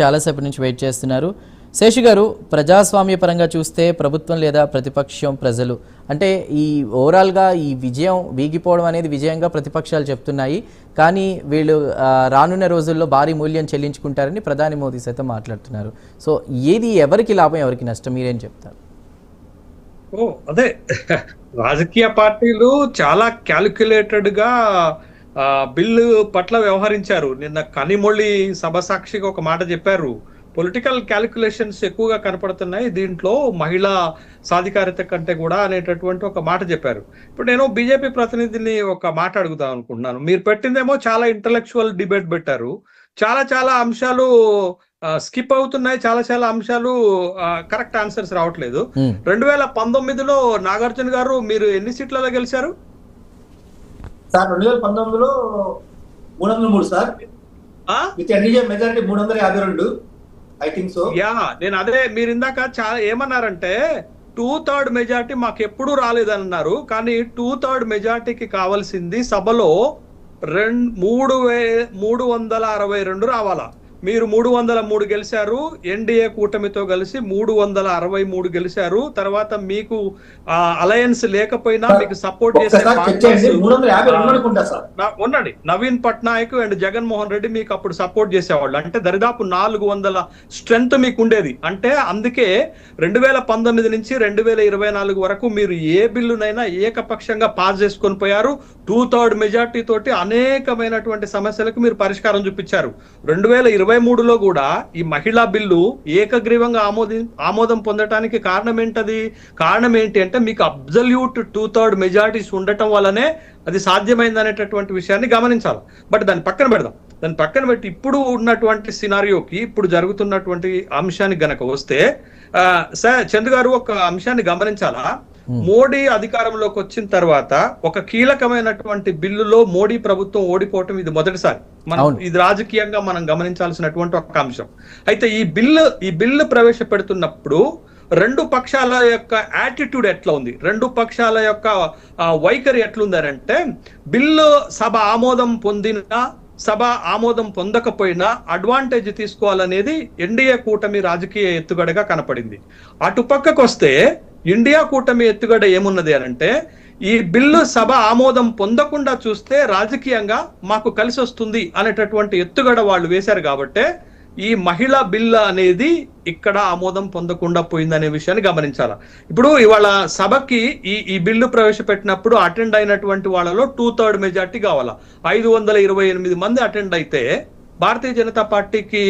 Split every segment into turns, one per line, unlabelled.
చాలాసేపటి నుంచి వెయిట్ చేస్తున్నారు. శేషు గారు, ప్రజాస్వామ్య పరంగా చూస్తే ప్రభుత్వం లేదా ప్రతిపక్షం ప్రజలు అంటే ఈ ఓవరాల్గా ఈ విజయం వీగిపోవడం అనేది విజయంగా ప్రతిపక్షాలు చెప్తున్నాయి. కానీ వీళ్ళు రానున్న రోజుల్లో భారీ మూల్యం చెల్లించుకుంటారని ప్రధాని మోదీ సైతం మాట్లాడుతున్నారు. సో ఏది ఎవరికి లాభం ఎవరికి నష్టం మీరేం చెప్తారు?
అదే రాజకీయ పార్టీలు చాలా క్యాలిక్యులేటెడ్ గా బిల్లు పట్ల వ్యవహరించారు. నిన్న కనిమొళి సభ సాక్షిగా ఒక మాట చెప్పారు. పొలిటికల్ క్యాలిక్యులేషన్స్ ఎక్కువగా కనపడుతున్నాయి దీంట్లో, మహిళా సాధికారిత కంటే కూడా అనేటటువంటి ఒక మాట చెప్పారు. ఇప్పుడు నేను బీజేపీ ప్రతినిధిని ఒక మాట అడుగుదాం అనుకుంటున్నాను. మీరు పెట్టిందేమో చాలా ఇంటలెక్చువల్ డిబేట్ పెట్టారు, చాలా అంశాలు స్కిప్ అవుతున్నాయి, చాలా అంశాలు కరెక్ట్ ఆన్సర్స్ రావట్లేదు. 2019లో నాగార్జున గారు మీరు ఎన్ని సీట్లలో గెలిచారు
సార్? 2019లో 303 sir, with NDA majority 352 I think so.
నేను అదే, మీరు ఇందాక చాలా ఏమన్నారంటే 2/3 మెజార్టీ మాకు ఎప్పుడు రాలేదన్నారు. కానీ 2/3 మెజార్టీకి కావాల్సింది సభలో 362 రావాలా. మీరు 303 గెలిచారు, ఎన్డీఏ కూటమితో కలిసి 363 గెలిచారు. తర్వాత మీకు అలయన్స్ లేకపోయినా మీకు సపోర్ట్ చేసే ఉండండి, నవీన్ పట్నాయక్ అండ్ జగన్మోహన్ రెడ్డి మీకు అప్పుడు సపోర్ట్ చేసేవాళ్ళు. అంటే దరిదాపు 400 స్ట్రెంత్ మీకు ఉండేది. అంటే అందుకే 2019 నుంచి 2024 వరకు మీరు ఏ బిల్లునైనా ఏకపక్షంగా పాస్ చేసుకొని పోయారు. 2/3 మెజార్టీ తోటి అనేకమైనటువంటి సమస్యలకు మీరు పరిష్కారం చూపించారు. 2023లో కూడా ఈ మహిళా బిల్లు ఏకగ్రీవంగా ఆమోదం పొందటానికి కారణం ఏంటి అంటే మీకు అబ్జల్యూట్ 2/3 మెజారిటీస్ ఉండటం వల్లనే అది సాధ్యమైంది అనేటటువంటి విషయాన్ని గమనించాలి. బట్ దాన్ని పక్కన పెట్టి ఇప్పుడు ఉన్నటువంటి సినారియోకి, ఇప్పుడు జరుగుతున్నటువంటి అంశానికి గనక వస్తే చంద్ర గారు ఒక అంశాన్ని గమనించాలా. మోడీ అధికారంలోకి వచ్చిన తర్వాత ఒక కీలకమైనటువంటి బిల్లులో మోడీ ప్రభుత్వం ఓడిపోవటం ఇది మొదటిసారి. ఇది రాజకీయంగా మనం గమనించాల్సినటువంటి ఒక అంశం. అయితే ఈ బిల్లు ప్రవేశపెడుతున్నప్పుడు రెండు పక్షాల యొక్క యాటిట్యూడ్ ఎట్లా ఉంది, రెండు పక్షాల యొక్క వైఖరి ఎట్లుంది అంటే, బిల్లు సభ ఆమోదం పొందినా సభ ఆమోదం పొందకపోయినా అడ్వాంటేజ్ తీసుకోవాలనేది ఎన్డీఏ కూటమి రాజకీయ ఎత్తుగడగా కనపడింది. అటు పక్కకు వస్తే ఇండియా కూటమి ఎత్తుగడ ఏమున్నది అంటే, ఈ బిల్లు సభ ఆమోదం పొందకుండా చూస్తే రాజకీయంగా మాకు కలిసి వస్తుంది అనేటటువంటి ఎత్తుగడ వాళ్ళు వేశారు. కాబట్టే ఈ మహిళా బిల్లు అనేది ఇక్కడ ఆమోదం పొందకుండా పోయిందనే విషయాన్ని గమనించాలి. ఇప్పుడు ఇవాళ సభకి ఈ బిల్లు ప్రవేశపెట్టినప్పుడు అటెండ్ అయినటువంటి వాళ్ళలో 2/3 మెజార్టీ కావాలా. 528 మంది అటెండ్ అయితే భారతీయ జనతా పార్టీకి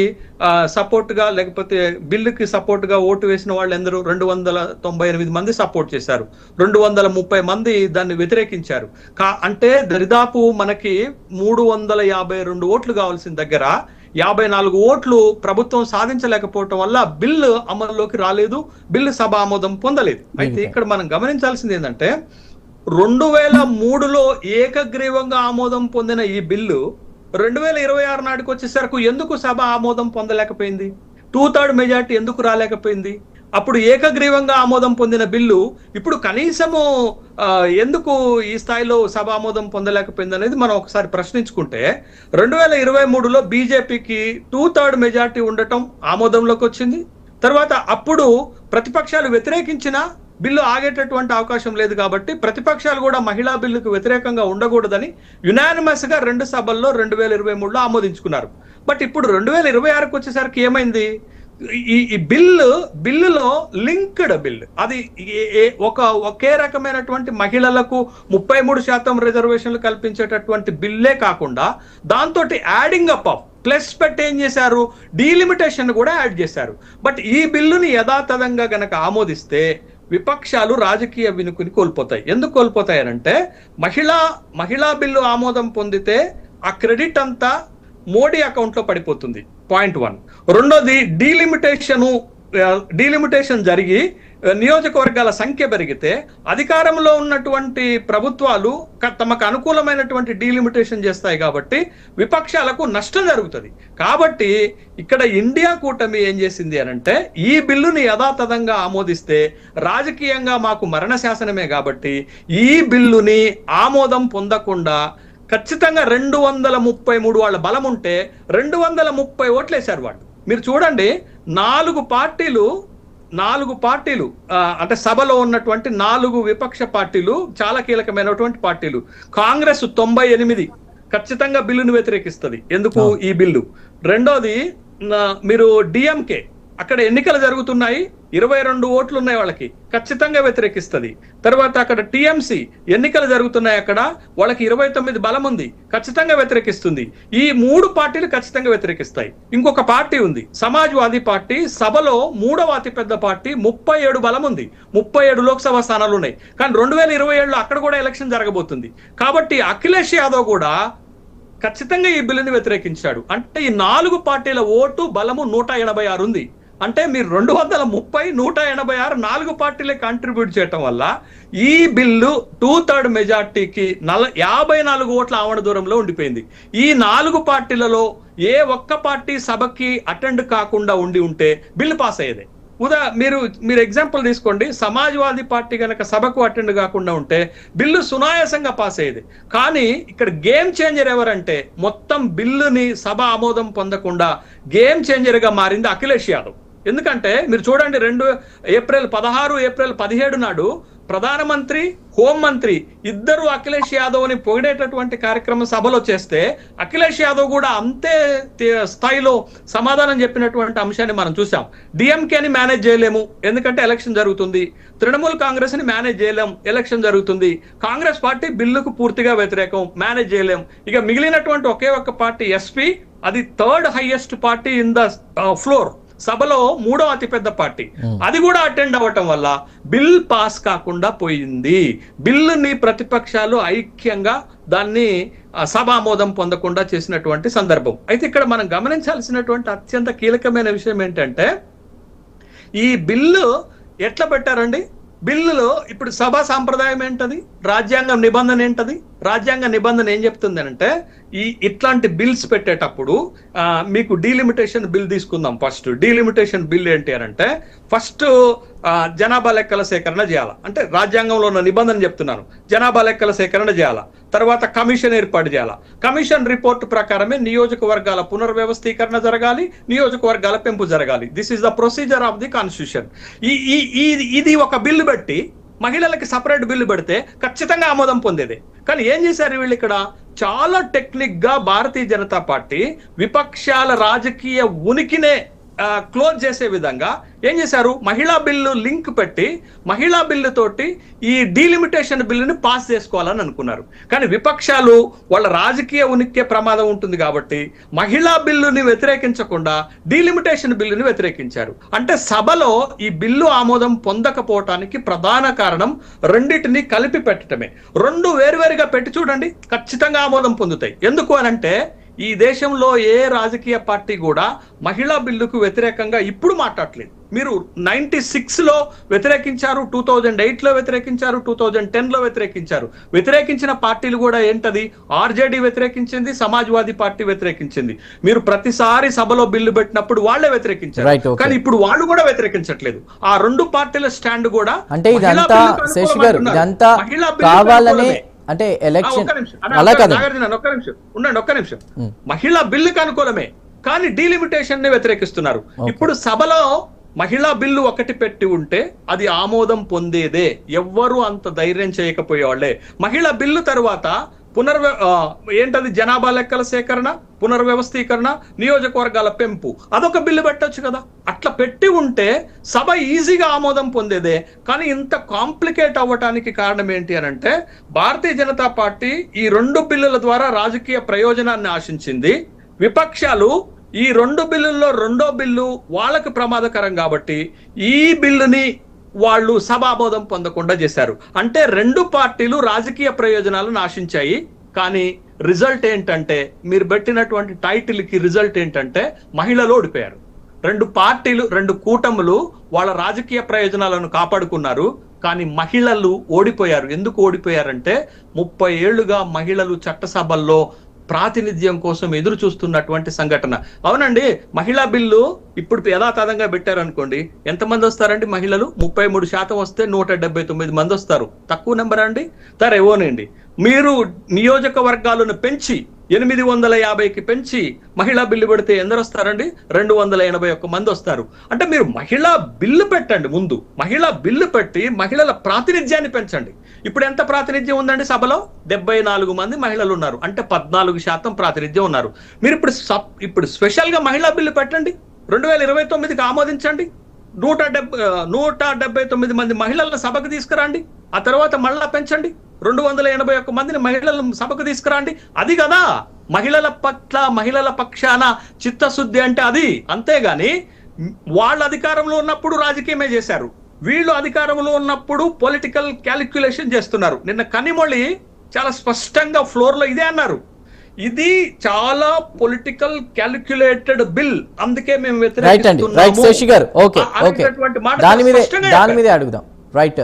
సపోర్ట్ గా, లేకపోతే బిల్లుకి సపోర్ట్ గా ఓటు వేసిన వాళ్ళు ఎందరూ 298 మంది సపోర్ట్ చేశారు, 230 మంది దాన్ని వ్యతిరేకించారు. అంటే దరిదాపు మనకి 352 ఓట్లు కావాల్సిన దగ్గర 54 ఓట్లు ప్రభుత్వం సాధించలేకపోవటం వల్ల బిల్లు అమల్లోకి రాలేదు, బిల్లు సభ ఆమోదం పొందలేదు. అయితే ఇక్కడ మనం గమనించాల్సింది ఏంటంటే, 2003లో ఏకగ్రీవంగా ఆమోదం పొందిన ఈ బిల్లు 2026 నాటికి వచ్చేసరికి ఎందుకు సభ ఆమోదం పొందలేకపోయింది? 2/3 మెజార్టీ ఎందుకు రాలేకపోయింది? అప్పుడు ఏకగ్రీవంగా ఆమోదం పొందిన బిల్లు ఇప్పుడు కనీసము ఎందుకు ఈ స్థాయిలో సభ ఆమోదం పొందలేకపోయింది అనేది మనం ఒకసారి ప్రశ్నించుకుంటే, 2023లో బీజేపీకి 2/3 మెజార్టీ ఉండటం ఆమోదంలోకి వచ్చింది. తర్వాత అప్పుడు ప్రతిపక్షాలు వ్యతిరేకించిన బిల్లు ఆగేటటువంటి అవకాశం లేదు. కాబట్టి ప్రతిపక్షాలు కూడా మహిళా బిల్లుకు వ్యతిరేకంగా ఉండకూడదని యునానిమస్ గా 2 సభల్లో 2023లో ఆమోదించుకున్నారు. బట్ ఇప్పుడు 2026కి వచ్చేసరికి ఏమైంది? ఈ బిల్లులో లింక్డ్ బిల్, అది ఒకే రకమైనటువంటి మహిళలకు 33% రిజర్వేషన్లు కల్పించేటటువంటి బిల్లే కాకుండా దాంతో యాడింగ్ అప్ ఆఫ్ ప్లస్ పెట్టి ఏం చేశారు, డీలిమిటేషన్ కూడా యాడ్ చేశారు. బట్ ఈ బిల్లుని యథాతథంగా గనక ఆమోదిస్తే విపక్షాలు రాజకీయ వినుకుని కోల్పోతాయి. ఎందుకు కోల్పోతాయనంటే, మహిళా బిల్లు ఆమోదం పొందితే ఆ క్రెడిట్ అంతా మోడీ అకౌంట్ లో పడిపోతుంది, పాయింట్ 1. రెండోది, డీలిమిటేషన్ జరిగి నియోజకవర్గాల సంఖ్య పెరిగితే అధికారంలో ఉన్నటువంటి ప్రభుత్వాలు తమకు అనుకూలమైనటువంటి డీలిమిటేషన్ చేస్తాయి. కాబట్టి విపక్షాలకు నష్టం జరుగుతుంది. కాబట్టి ఇక్కడ ఇండియా కూటమి ఏం చేసింది అనంటే, ఈ బిల్లుని యథాతథంగా ఆమోదిస్తే రాజకీయంగా మాకు మరణ శాసనమే కాబట్టి ఈ బిల్లుని ఆమోదం పొందకుండా ఖచ్చితంగా 233 వాళ్ళ బలం ఉంటే 230 ఓట్లు వేశారు వాళ్ళు. మీరు చూడండి 4 పార్టీలు అంటే సభలో ఉన్నటువంటి 4 విపక్ష పార్టీలు చాలా కీలకమైనటువంటి పార్టీలు. కాంగ్రెస్ 98 ఖచ్చితంగా బిల్లును వ్యతిరేకిస్తుంది. ఎందుకు ఈ బిల్లు? రెండోది మీరు డిఎంకే, అక్కడ ఎన్నికలు జరుగుతున్నాయి, 22 ఓట్లు ఉన్నాయి వాళ్ళకి, ఖచ్చితంగా వ్యతిరేకిస్తుంది. తర్వాత అక్కడ టిఎంసి ఎన్నికలు జరుగుతున్నాయి, అక్కడ వాళ్ళకి 29 బలం ఉంది, ఖచ్చితంగా వ్యతిరేకిస్తుంది. ఈ 3 పార్టీలు ఖచ్చితంగా వ్యతిరేకిస్తాయి. ఇంకొక పార్టీ ఉంది సమాజ్వాదీ పార్టీ, సభలో 3వ అతిపెద్ద పార్టీ, 37 బలం ఉంది, 37 లోక్సభ స్థానాలు ఉన్నాయి. కానీ 2027లో అక్కడ కూడా ఎలక్షన్ జరగబోతుంది. కాబట్టి అఖిలేష్ యాదవ్ కూడా ఖచ్చితంగా ఈ బిల్లుని వ్యతిరేకించాడు. అంటే ఈ 4 పార్టీల ఓటు బలము 186 ఉంది. అంటే మీరు 230, 186 4 పార్టీలే కాంట్రిబ్యూట్ చేయటం వల్ల ఈ బిల్లు 2/3 మెజార్టీకి 54 ఓట్ల ఆమడ దూరంలో ఉండిపోయింది. ఈ 4 పార్టీలలో ఏ ఒక్క పార్టీ సభకి అటెండ్ కాకుండా ఉంటే బిల్లు పాస్ అయ్యేదే. మీరు ఎగ్జాంపుల్ తీసుకోండి, సమాజ్వాదీ పార్టీ కనుక సభకు అటెండ్ కాకుండా ఉంటే బిల్లు సునాయాసంగా పాస్ అయ్యేది. కానీ ఇక్కడ గేమ్ చేంజర్ ఎవరంటే, మొత్తం బిల్లుని సభ ఆమోదం పొందకుండా గేమ్ చేంజర్ గా మారింది అఖిలేష్ యాదవ్. ఎందుకంటే మీరు చూడండి, ఏప్రిల్ 16, ఏప్రిల్ 17 నాడు ప్రధానమంత్రి, హోంమంత్రి ఇద్దరు అఖిలేష్ యాదవ్ ని పొగిడేటటువంటి కార్యక్రమం సభలో చేస్తే అఖిలేష్ యాదవ్ కూడా అంతే స్థాయిలో సమాధానం చెప్పినటువంటి అంశాన్ని మనం చూసాం. డిఎంకేని మేనేజ్ చేయలేము, ఎందుకంటే ఎలక్షన్ జరుగుతుంది. తృణమూల్ కాంగ్రెస్ ని మేనేజ్ చేయలేం, ఎలక్షన్ జరుగుతుంది. కాంగ్రెస్ పార్టీ బిల్లుకు పూర్తిగా వ్యతిరేకం, మేనేజ్ చేయలేం. ఇక మిగిలినటువంటి ఒకే ఒక్క పార్టీ ఎస్పీ, అది 3rd highest party in the floor, సభలో 3వ అతిపెద్ద పార్టీ, అది కూడా అటెండ్ అవ్వటం వల్ల బిల్ పాస్ కాకుండా పోయింది. బిల్లుని ప్రతిపక్షాలు ఐక్యంగా దాన్ని సభ ఆమోదం పొందకుండా చేసినటువంటి సందర్భం. అయితే ఇక్కడ మనం గమనించాల్సినటువంటి అత్యంత కీలకమైన విషయం ఏంటంటే, ఈ బిల్లు ఎట్లా పెట్టారండి? బిల్లులో ఇప్పుడు సభా సాంప్రదాయం ఏంటది, రాజ్యాంగం నిబంధన ఏంటది? రాజ్యాంగ నిబంధన ఏం చెప్తుంది అంటే, ఇట్లాంటి బిల్స్ పెట్టేటప్పుడు మీకు డీలిమిటేషన్ బిల్ తీసుకుందాం. ఫస్ట్ డీలిమిటేషన్ బిల్ ఏంటి అని అంటే, ఫస్ట్ జనాభా లెక్కల సేకరణ చేయాలా, అంటే రాజ్యాంగంలో ఉన్న నిబంధన చెప్తున్నాను, జనాభా లెక్కల సేకరణ చేయాలా. తర్వాత కమిషన్ ఏర్పాటు చేయాలా. కమిషన్ రిపోర్ట్ ప్రకారమే నియోజకవర్గాల పునర్వ్యవస్థీకరణ జరగాలి, నియోజకవర్గాల పెంపు జరగాలి. This is the procedure of the constitution. ఇది ఒక బిల్లు పెట్టి మహిళలకి సపరేట్ బిల్లు పెడితే ఖచ్చితంగా ఆమోదం పొందేదే. కానీ ఏం చేశారు వీళ్ళు ఇక్కడ? చాలా టెక్నిక్ గా భారతీయ జనతా పార్టీ విపక్షాల రాజకీయ ఉనికినే క్లోజ్ చేసే విధంగా ఏం చేశారు? మహిళా బిల్లు లింక్ పెట్టి మహిళా బిల్లు తోటి ఈ డీలిమిటేషన్ బిల్లుని పాస్ చేసుకోవాలని అనుకున్నారు. కానీ విపక్షాలు వాళ్ళ రాజకీయ ఉనికే ప్రమాదం ఉంటుంది కాబట్టి మహిళా బిల్లుని వ్యతిరేకించకుండా డీలిమిటేషన్ బిల్లుని వ్యతిరేకించారు. అంటే సభలో ఈ బిల్లు ఆమోదం పొందకపోవటానికి ప్రధాన కారణం రెండింటిని కలిపి పెట్టడమే. 2 వేరువేరుగా పెట్టి చూడండి, ఖచ్చితంగా ఆమోదం పొందుతాయి. ఎందుకు అనంటే, ఈ దేశంలో ఏ రాజకీయ పార్టీ కూడా మహిళా బిల్లుకు వ్యతిరేకంగా ఇప్పుడు మాట్లాడలేదు. మీరు 96లో వ్యతిరేకించారు, 2008లో వ్యతిరేకించారు, 2010లో వ్యతిరేకించారు. వ్యతిరేకించిన పార్టీలు కూడా ఏంటది? ఆర్జేడీ వ్యతిరేకించింది, సమాజ్వాదీ పార్టీ వ్యతిరేకించింది. మీరు ప్రతిసారి సభలో బిల్లు పెట్టినప్పుడు వాళ్లే వ్యతిరేకించారు, కానీ ఇప్పుడు వాళ్ళు కూడా వ్యతిరేకించలేదు. ఆ 2 పార్టీల స్టాండ్ కూడా
అంటే ఇదంతా శేష్ గారు ఇదంతా కావాలనే, అంటే ఎలక్షన్ అలా కాదు.
ఒక్క నిమిషం. మహిళా బిల్లుకి అనుకూలమే, కానీ డీలిమిటేషన్ ని వ్యతిరేకిస్తున్నారు. ఇప్పుడు సభలో మహిళా బిల్లు ఒకటి పెట్టి ఉంటే అది ఆమోదం పొందేదే. ఎవ్వరు అంత ధైర్యం చేయకపోయేవాళ్లే. మహిళా బిల్లు తర్వాత ఏంటది? జనాభా లెక్కల సేకరణ, పునర్వ్యవస్థీకరణ, నియోజకవర్గాల పెంపు, అదొక బిల్లు పెట్టొచ్చు కదా. అట్లా పెట్టి ఉంటే సభ ఈజీగా ఆమోదం పొందేదే. కానీ ఇంత కాంప్లికేట్ అవ్వటానికి కారణం ఏంటి అని అంటే, భారతీయ జనతా పార్టీ ఈ 2 బిల్లుల ద్వారా రాజకీయ ప్రయోజనాన్ని ఆశించింది. విపక్షాలు ఈ 2 బిల్లుల్లో 2వ బిల్లు వాళ్ళకు ప్రమాదకరం కాబట్టి ఈ బిల్లుని వాళ్ళు సభాబోధం పొందకుండా చేశారు. అంటే 2 పార్టీలు రాజకీయ ప్రయోజనాలను ఆశించాయి. కానీ రిజల్ట్ ఏంటంటే, మీరు పెట్టినటువంటి టైటిల్ కి రిజల్ట్ ఏంటంటే మహిళలు ఓడిపోయారు. 2 పార్టీలు, 2 కూటములు వాళ్ళ రాజకీయ ప్రయోజనాలను కాపాడుకున్నారు, కానీ మహిళలు ఓడిపోయారు. ఎందుకు ఓడిపోయారంటే, 30 ఏళ్లుగా మహిళలు చట్టసభల్లో ప్రాతినిధ్యం కోసం ఎదురు చూస్తున్నటువంటి సంఘటన. అవునండి, మహిళా బిల్లు ఇప్పుడు యథాతథంగా పెట్టారనుకోండి, ఎంతమంది వస్తారండి మహిళలు? 33% వస్తే 179 మంది వస్తారు. తక్కువ నెంబర్ అండి? తరేవోనండి. మీరు నియోజకవర్గాలను పెంచి 850కి పెంచి మహిళా బిల్లు పెడితే ఎందరు వస్తారండి? 281 మంది వస్తారు. అంటే మీరు మహిళా బిల్లు పెట్టండి, ముందు మహిళా బిల్లు పెట్టి మహిళల ప్రాతినిధ్యాన్ని పెంచండి. ఇప్పుడు ఎంత ప్రాతినిధ్యం ఉందండి సభలో? 74 మంది మహిళలు ఉన్నారు, అంటే 14% ప్రాతినిధ్యం ఉన్నారు. మీరు ఇప్పుడు స్పెషల్ గా మహిళా బిల్లు పెట్టండి, 2029కి ఆమోదించండి. 179 మంది మహిళలను సభకు తీసుకురండి. ఆ తర్వాత మళ్ళా పెంచండి, 281 మందిని మహిళలను సభకు తీసుకురండి. అది కదా మహిళల పట్ల, మహిళల పక్షాన చిత్తశుద్ధి అంటే అది. అంతేగాని వాళ్ళు అధికారంలో ఉన్నప్పుడు రాజకీయమే చేశారు, వీళ్ళు అధికారంలో ఉన్నప్పుడు పొలిటికల్ క్యాలిక్యులేషన్ చేస్తున్నారు. నిన్న కనిమొళి చాలా స్పష్టంగా ఫ్లోర్ లో ఇదే అన్నారు, ఇది చాలా పొలిటికల్ క్యాలిక్యులేటెడ్ బిల్, అందుకే మేము
రైట్ అండి, రైట్ శశి గారు, ఓకే ఓకే, దాని మీదే అడుగుదాం. రైట్.